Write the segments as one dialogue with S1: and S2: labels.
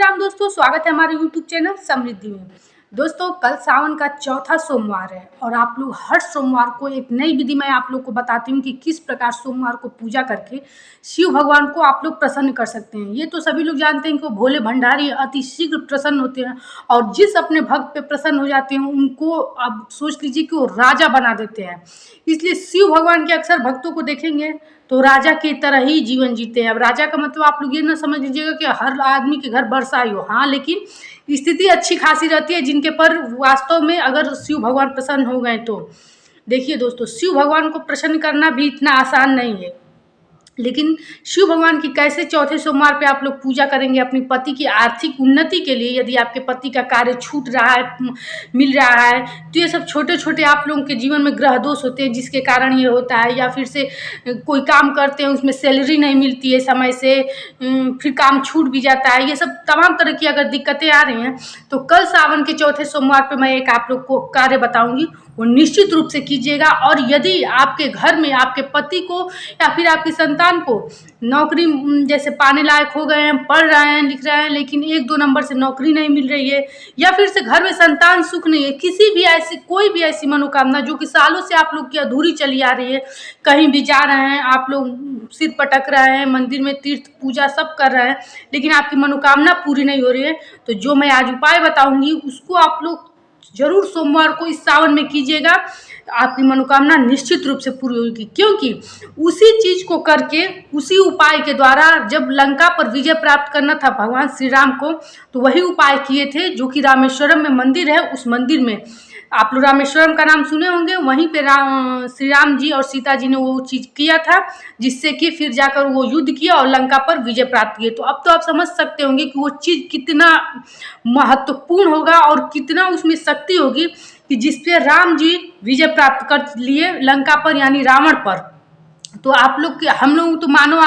S1: राम दोस्तों, स्वागत है हमारे YouTube चैनल समृद्धि में। दोस्तों, कल सावन का चौथा सोमवार है और आप लोग हर सोमवार को एक नई विधि मैं आप लोग को बताती हूँ कि किस प्रकार सोमवार को पूजा करके शिव भगवान को आप लोग प्रसन्न कर सकते हैं। ये तो सभी लोग जानते हैं कि वो भोले भंडारी अति शीघ्र प्रसन्न होते हैं और जिस अपने भक्त पे प्रसन्न हो जाते हैं उनको अब सोच लीजिए कि वो राजा बना देते हैं। इसलिए शिव भगवान के अक्सर भक्तों को देखेंगे तो राजा की तरह ही जीवन जीते हैं। अब राजा का मतलब आप लोग ये ना समझ लीजिएगा कि हर आदमी के घर बरसा ही हो, हाँ, लेकिन स्थिति अच्छी खासी रहती है जिनके पर वास्तव में अगर शिव भगवान प्रसन्न हो गए तो। देखिए दोस्तों, शिव भगवान को प्रसन्न करना भी इतना आसान नहीं है, लेकिन शिव भगवान की कैसे चौथे सोमवार पे आप लोग पूजा करेंगे अपनी पति की आर्थिक उन्नति के लिए। यदि आपके पति का कार्य छूट रहा है, मिल रहा है, तो ये सब छोटे छोटे आप लोगों के जीवन में ग्रह दोष होते हैं जिसके कारण ये होता है, या फिर से कोई काम करते हैं उसमें सैलरी नहीं मिलती है समय से, फिर काम छूट भी जाता है, ये सब तमाम तरह की अगर दिक्कतें आ रही हैं तो कल सावन के चौथे सोमवार पे मैं एक आप लोग को कार्य बताऊंगी, वो निश्चित रूप से कीजिएगा। और यदि आपके घर में आपके पति को या फिर आपकी संतान को नौकरी जैसे पाने लायक हो गए हैं, पढ़ रहे हैं, लिख रहे हैं, लेकिन 1-2 नंबर से नौकरी नहीं मिल रही है, या फिर से घर में संतान सुख नहीं है, किसी भी ऐसी कोई भी ऐसी मनोकामना जो कि सालों से आप लोग की अधूरी चली आ रही है, कहीं भी जा रहे हैं आप लोग, सिर पटक रहे हैं, मंदिर में तीर्थ पूजा सब कर रहे हैं, लेकिन आपकी मनोकामना पूरी नहीं हो रही है, तो जो मैं आज उपाय बताऊंगी उसको आप लोग जरूर सोमवार को इस सावन में कीजिएगा। आपकी मनोकामना निश्चित रूप से पूरी होगी, क्योंकि उसी चीज को करके, उसी उपाय के द्वारा जब लंका पर विजय प्राप्त करना था भगवान श्री राम को, तो वही उपाय किए थे जो कि रामेश्वरम में मंदिर है। उस मंदिर में आप लोग रामेश्वरम का नाम सुने होंगे, वहीं पे श्री राम जी और सीता जी ने वो चीज किया था जिससे कि फिर जाकर वो युद्ध किया और लंका पर विजय प्राप्त किए। तो अब तो आप समझ सकते होंगे कि वो चीज कितना महत्वपूर्ण होगा और कितना उसमें शक्ति होगी कि जिसपे राम जी विजय प्राप्त कर लिए लंका पर, यानी रावण पर। तो आप लोग के, हम लोग तो मानव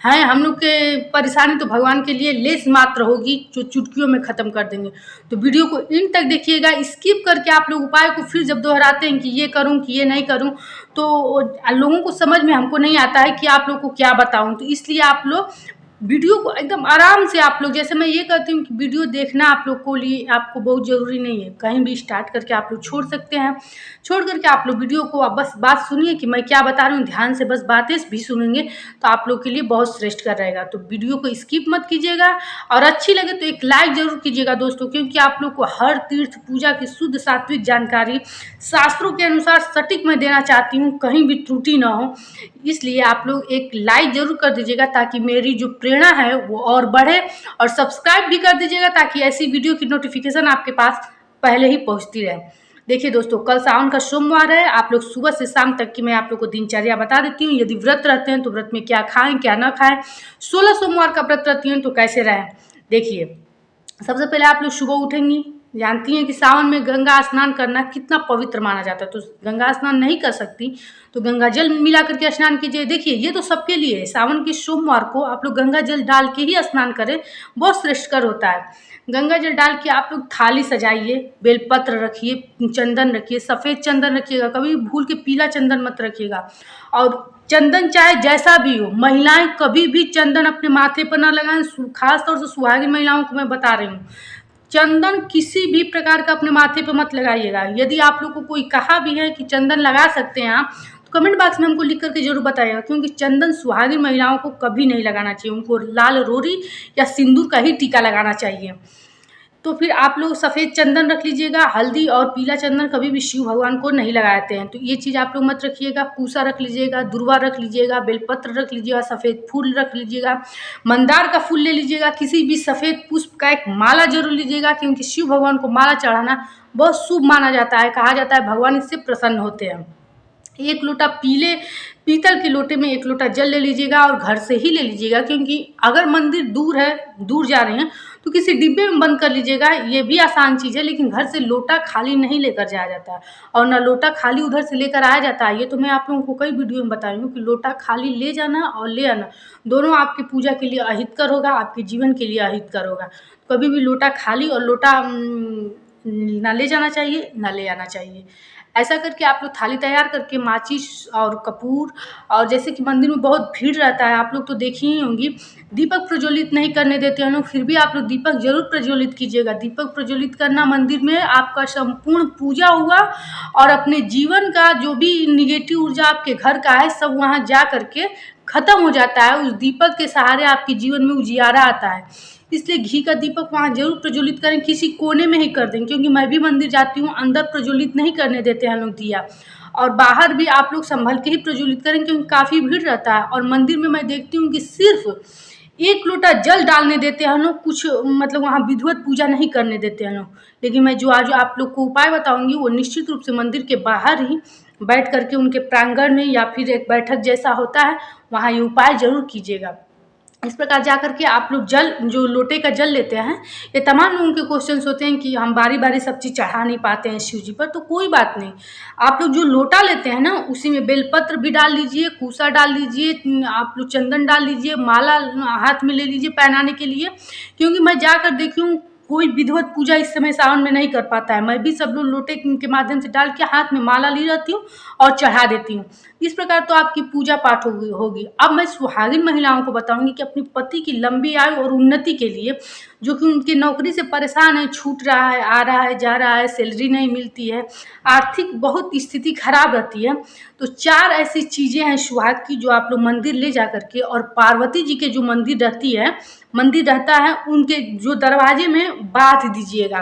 S1: हैं, हम लोग के परेशानी तो भगवान के लिए लेस मात्र होगी जो चुटकियों में ख़त्म कर देंगे। तो वीडियो को इन तक देखिएगा, स्किप करके आप लोग उपाय को फिर जब दोहराते हैं कि ये करूं कि ये नहीं करूं, तो लोगों को समझ में हमको नहीं आता है कि आप लोग को क्या बताऊं। तो इसलिए आप लोग वीडियो को एकदम आराम से, आप लोग जैसे मैं ये कहती हूँ कि वीडियो देखना आप लोग को लिए आपको बहुत ज़रूरी नहीं है, कहीं भी स्टार्ट करके आप लोग छोड़ सकते हैं। छोड़ करके आप लोग वीडियो को आप बस बात सुनिए कि मैं क्या बता रही हूँ, ध्यान से बस बातें भी सुनेंगे तो आप लोग के लिए बहुत श्रेष्ठ कर रहेगा। तो वीडियो को स्किप मत कीजिएगा और अच्छी लगे तो एक लाइक जरूर कीजिएगा दोस्तों, क्योंकि आप लोग को हर तीर्थ पूजा की शुद्ध सात्विक जानकारी शास्त्रों के अनुसार सटीक मैं देना चाहती हूँ, कहीं भी त्रुटि ना हो। इसलिए आप लोग एक लाइक जरूर कर दीजिएगा ताकि मेरी जो प्रेरणा है वो और बढ़े, और सब्सक्राइब भी कर दीजिएगा ताकि ऐसी वीडियो की नोटिफिकेशन आपके पास पहले ही पहुंचती रहे। देखिए दोस्तों, कल सावन का सोमवार है, आप लोग सुबह से शाम तक की मैं आप लोग को दिनचर्या बता देती हूँ। यदि व्रत रहते हैं तो व्रत में क्या खाएं क्या ना खाएं, 16 सोमवार का व्रत रहती हैं तो कैसे रहें। देखिए, सबसे पहले आप लोग सुबह उठेंगी, जानती हैं कि सावन में गंगा स्नान करना कितना पवित्र माना जाता है, तो गंगा स्नान नहीं कर सकती तो गंगा जल मिला करके स्नान कीजिए। देखिए, ये तो सबके लिए है, सावन के सोमवार को आप लोग गंगा जल डाल के ही स्नान करें, बहुत श्रेष्ठकर होता है। गंगा जल डाल के आप लोग थाली सजाइए, बेलपत्र रखिए, चंदन रखिए, सफ़ेद चंदन रखिएगा, कभी भूल के पीला चंदन मत रखिएगा। और चंदन चाहे जैसा भी हो, महिलाएं कभी भी चंदन अपने माथे पर ना लगाएं, खास तौर से सुहागिन महिलाओं को मैं बता रही हूँ, चंदन किसी भी प्रकार का अपने माथे पे मत लगाइएगा। यदि आप लोग को कोई कहा भी है कि चंदन लगा सकते हैं आप, तो कमेंट बॉक्स में हमको लिख करके जरूर बताइएगा, क्योंकि चंदन सुहागिन महिलाओं को कभी नहीं लगाना चाहिए, उनको लाल रोरी या सिंदूर का ही टीका लगाना चाहिए। तो फिर आप लोग सफ़ेद चंदन रख लीजिएगा, हल्दी और पीला चंदन कभी भी शिव भगवान को नहीं लगाते हैं, तो ये चीज़ आप लोग मत रखिएगा। पूसा रख लीजिएगा, दुर्वा रख लीजिएगा, बेलपत्र रख लीजिएगा, सफ़ेद फूल रख लीजिएगा, मंदार का फूल ले लीजिएगा, किसी भी सफ़ेद पुष्प का एक माला जरूर लीजिएगा, क्योंकि शिव भगवान को माला चढ़ाना बहुत शुभ माना जाता है, कहा जाता है भगवान इससे प्रसन्न होते हैं। 1 लोटा पीतल के लोटे में 1 लोटा जल ले लीजिएगा और घर से ही ले लीजिएगा, क्योंकि अगर मंदिर दूर है, दूर जा रहे हैं तो किसी डिब्बे में बंद कर लीजिएगा, ये भी आसान चीज़ है। लेकिन घर से लोटा खाली नहीं लेकर जाया जाता है और ना लोटा खाली उधर से लेकर आया जाता है। ये तो मैं आप लोगों को कई वीडियो में बताई हूँ कि लोटा खाली ले जाना और ले आना दोनों आपकी पूजा के लिए अहितकर होगा, आपके जीवन के लिए अहितकर होगा। कभी भी लोटा खाली और लोटा ना ले जाना चाहिए ना ले आना चाहिए। ऐसा करके आप लोग थाली तैयार करके माचिस और कपूर, और जैसे कि मंदिर में बहुत भीड़ रहता है, आप लोग तो देखी ही होंगी, दीपक प्रज्वलित नहीं करने देते हैं लोग, फिर भी आप लोग दीपक जरूर प्रज्वलित कीजिएगा। दीपक प्रज्वलित करना मंदिर में आपका संपूर्ण पूजा हुआ, और अपने जीवन का जो भी निगेटिव ऊर्जा आपके घर का है सब वहाँ जा करके खत्म हो जाता है। उस दीपक के सहारे आपके जीवन में उजियारा आता है। इसलिए घी का दीपक वहाँ जरूर प्रज्वलित करें, किसी कोने में ही कर दें, क्योंकि मैं भी मंदिर जाती हूँ, अंदर प्रज्वलित नहीं करने देते हैं लोग दिया। और बाहर भी आप लोग संभल के ही प्रज्वलित करें, क्योंकि काफ़ी भीड़ रहता है। और मंदिर में मैं देखती हूँ कि सिर्फ 1 लोटा जल डालने देते हैं लोग, कुछ मतलब वहाँ विधिवत पूजा नहीं करने देते हैं लोग। लेकिन मैं जो आज आप लोग को उपाय बताऊंगी वो निश्चित रूप से मंदिर के बाहर ही बैठ करके उनके प्रांगण में या फिर एक बैठक जैसा होता है वहाँ ये उपाय जरूर कीजिएगा। इस प्रकार जा करके आप लोग जल, जो लोटे का जल लेते हैं, ये तमाम लोगों के क्वेश्चंस होते हैं कि हम बारी बारी सब चीज़ चढ़ा नहीं पाते हैं शिव जी पर, तो कोई बात नहीं। आप लोग जो लोटा लेते हैं ना, उसी में बेलपत्र भी डाल लीजिए, कूसा डाल लीजिए, आप लोग चंदन डाल लीजिए, माला हाथ में ले लीजिए पहनाने के लिए। क्योंकि मैं जाकर देखी हूँ कोई विधिवत पूजा इस समय सावन में नहीं कर पाता है। मैं भी सब लोग लोटे के माध्यम से डाल के हाथ में माला ली रहती हूँ और चढ़ा देती हूँ। इस प्रकार तो आपकी पूजा पाठ होगी। अब मैं सुहागिन महिलाओं को बताऊंगी कि अपने पति की लंबी आयु और उन्नति के लिए, जो कि उनकी नौकरी से परेशान है, छूट रहा है, आ रहा है, जा रहा है, सैलरी नहीं मिलती है, आर्थिक बहुत स्थिति खराब रहती है, तो 4 ऐसी चीज़ें हैं सुहाग की जो आप लोग मंदिर ले जा करके, और पार्वती जी के जो मंदिर रहता है उनके जो दरवाजे में बांध दीजिएगा।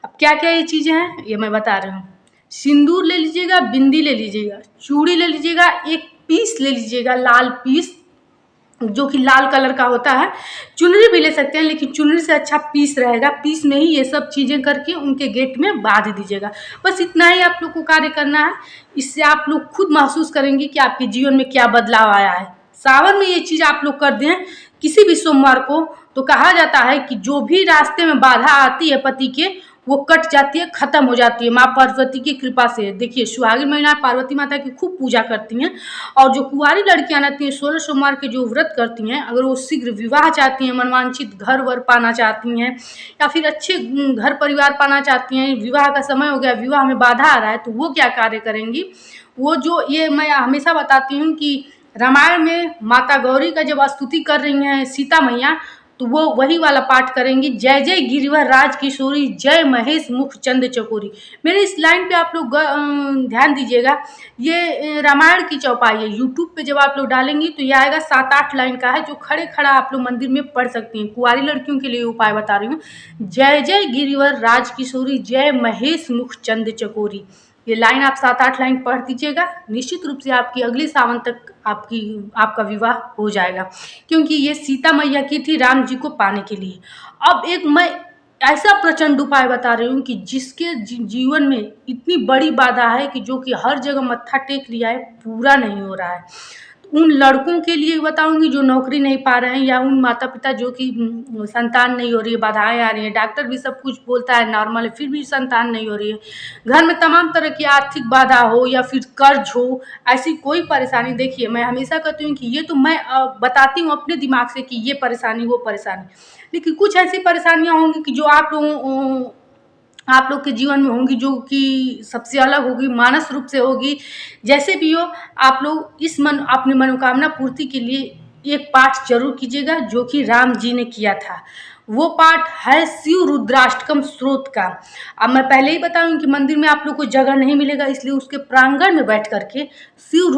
S1: अब क्या क्या ये चीज़ें हैं ये मैं बता रही हूँ। सिंदूर ले लीजिएगा, बिंदी ले लीजिएगा, चूड़ी ले लीजिएगा, एक पीस ले लीजिएगा, लाल पीस जो कि लाल कलर का होता है। चुनरी भी ले सकते हैं, लेकिन चुनरी से अच्छा पीस रहेगा। पीस में ही ये सब चीज़ें करके उनके गेट में बांध दीजिएगा। बस इतना ही आप लोग को कार्य करना है। इससे आप लोग खुद महसूस करेंगे कि आपके जीवन में क्या बदलाव आया है। सावन में ये चीज़ आप लोग कर दें किसी भी सोमवार को, तो कहा जाता है कि जो भी रास्ते में बाधा आती है पति के, वो कट जाती है, खत्म हो जाती है माँ पार्वती की कृपा से। देखिए सुहागिन महिला पार्वती माता की खूब पूजा करती हैं, और जो कुंवारी लड़कियां रहती हैं 16 सोमवार के जो व्रत करती हैं, अगर वो शीघ्र विवाह चाहती हैं, मनवांछित घर वर पाना चाहती हैं, या फिर अच्छे घर परिवार पाना चाहती हैं, विवाह का समय हो गया, विवाह में बाधा आ रहा है, तो वो क्या कार्य करेंगी। वो जो ये मैं हमेशा बताती हूँ कि रामायण में माता गौरी का जब स्तुति कर रही हैं सीता मैया, तो वो वही वाला पाठ करेंगी, जय जय गिरिवर राज किशोरी, जय महेश मुख चंद चकोरी। मेरे इस लाइन पे आप लोग ध्यान दीजिएगा। ये रामायण की चौपाई है। यूट्यूब पे जब आप लोग डालेंगी तो ये आएगा, 7-8 लाइन का है, जो खड़े खड़ा आप लोग मंदिर में पढ़ सकती हैं। कुंवारी लड़कियों के लिए उपाय बता रही हूँ। जय जय गिरिवर राज किशोरी, जय महेश मुख चंद चकोरी। ये लाइन आप 7-8 लाइन पढ़ दीजिएगा, निश्चित रूप से आपकी अगले सावन तक आपका विवाह हो जाएगा, क्योंकि ये सीता मैया की थी राम जी को पाने के लिए। अब एक मैं ऐसा प्रचंड उपाय बता रही हूँ कि जिसके जीवन में इतनी बड़ी बाधा है कि जो कि हर जगह मत्था टेक लिया है, पूरा नहीं हो रहा है। उन लड़कों के लिए बताऊंगी जो नौकरी नहीं पा रहे हैं, या उन माता पिता जो कि संतान नहीं हो रही है, बाधाएं आ रही है, डॉक्टर भी सब कुछ बोलता है नॉर्मल है, फिर भी संतान नहीं हो रही है, घर में तमाम तरह की आर्थिक बाधा हो या फिर कर्ज हो, ऐसी कोई परेशानी। देखिए मैं हमेशा कहती हूँ कि ये तो मैं बताती हूँ अपने दिमाग से कि ये परेशानी वो परेशानी, लेकिन कुछ ऐसी परेशानियाँ होंगी कि जो आप लोग के जीवन में होंगी, जो कि सबसे अलग होगी, मानस रूप से होगी। जैसे भी हो, आप लोग अपनी मनोकामना पूर्ति के लिए एक पाठ जरूर कीजिएगा, जो कि राम जी ने किया था। वो पाठ है शिव रुद्राष्टकम स्रोत का। अब मैं पहले ही बताऊं कि मंदिर में आप लोग को जगह नहीं मिलेगा, इसलिए उसके प्रांगण में बैठ करके शिव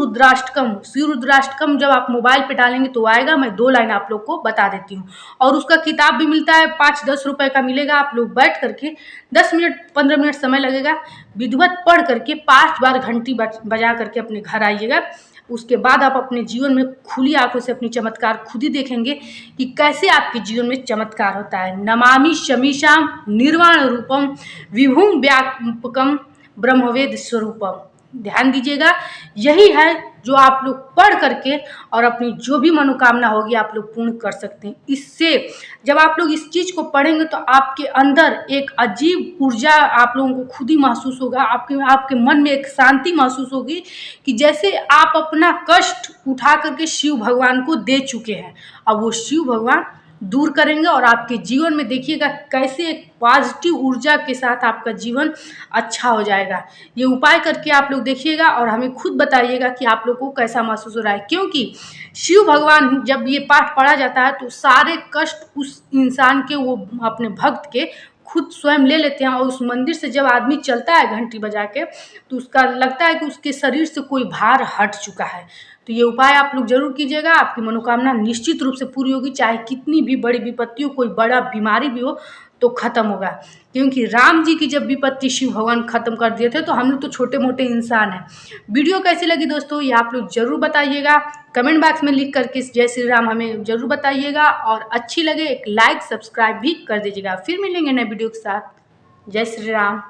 S1: रुद्राष्टकम जब आप मोबाइल पे डालेंगे तो आएगा। मैं 2 लाइन आप लोग को बता देती हूँ, और उसका किताब भी मिलता है, 5-10 रुपए का मिलेगा। आप लोग बैठ करके 10 मिनट 15 मिनट समय लगेगा, विधिवत पढ़ करके 5 बार घंटी बजा करके अपने घर आइएगा। उसके बाद आप अपने जीवन में खुली आंखों से अपनी चमत्कार खुद ही देखेंगे कि कैसे आपके जीवन में चमत्कार होता है। नमामि शमीशाम निर्वाण रूपम विभुम व्यापकम ब्रह्मवेद स्वरूपम। ध्यान दीजिएगा, यही है जो आप लोग पढ़ करके और अपनी जो भी मनोकामना होगी आप लोग पूर्ण कर सकते हैं। इससे जब आप लोग इस चीज़ को पढ़ेंगे तो आपके अंदर एक अजीब ऊर्जा आप लोगों को खुद ही महसूस होगा। आपके मन में एक शांति महसूस होगी कि जैसे आप अपना कष्ट उठा करके शिव भगवान को दे चुके हैं। अब वो शिव भगवान दूर करेंगे और आपके जीवन में देखिएगा कैसे एक पॉजिटिव ऊर्जा के साथ आपका जीवन अच्छा हो जाएगा। ये उपाय करके आप लोग देखिएगा और हमें खुद बताइएगा कि आप लोग को कैसा महसूस हो रहा है, क्योंकि शिव भगवान जब ये पाठ पढ़ा जाता है तो सारे कष्ट उस इंसान के, वो अपने भक्त के खुद स्वयं ले लेते हैं। और उस मंदिर से जब आदमी चलता है घंटी बजा के, तो उसका लगता है कि उसके शरीर से कोई भार हट चुका है। तो ये उपाय आप लोग जरूर कीजिएगा, आपकी मनोकामना निश्चित रूप से पूरी होगी। चाहे कितनी भी बड़ी विपत्ति हो, कोई बड़ा बीमारी भी हो तो खत्म होगा, क्योंकि राम जी की जब विपत्ति शिव भगवान खत्म कर दिए थे तो हम लोग तो छोटे मोटे इंसान हैं। वीडियो कैसी लगी दोस्तों, ये आप लोग जरूर बताइएगा, कमेंट बॉक्स में लिख करके जय श्री राम हमें जरूर बताइएगा। और अच्छी लगे एक लाइक सब्सक्राइब भी कर दीजिएगा। फिर मिलेंगे नए वीडियो के साथ। जय श्री राम।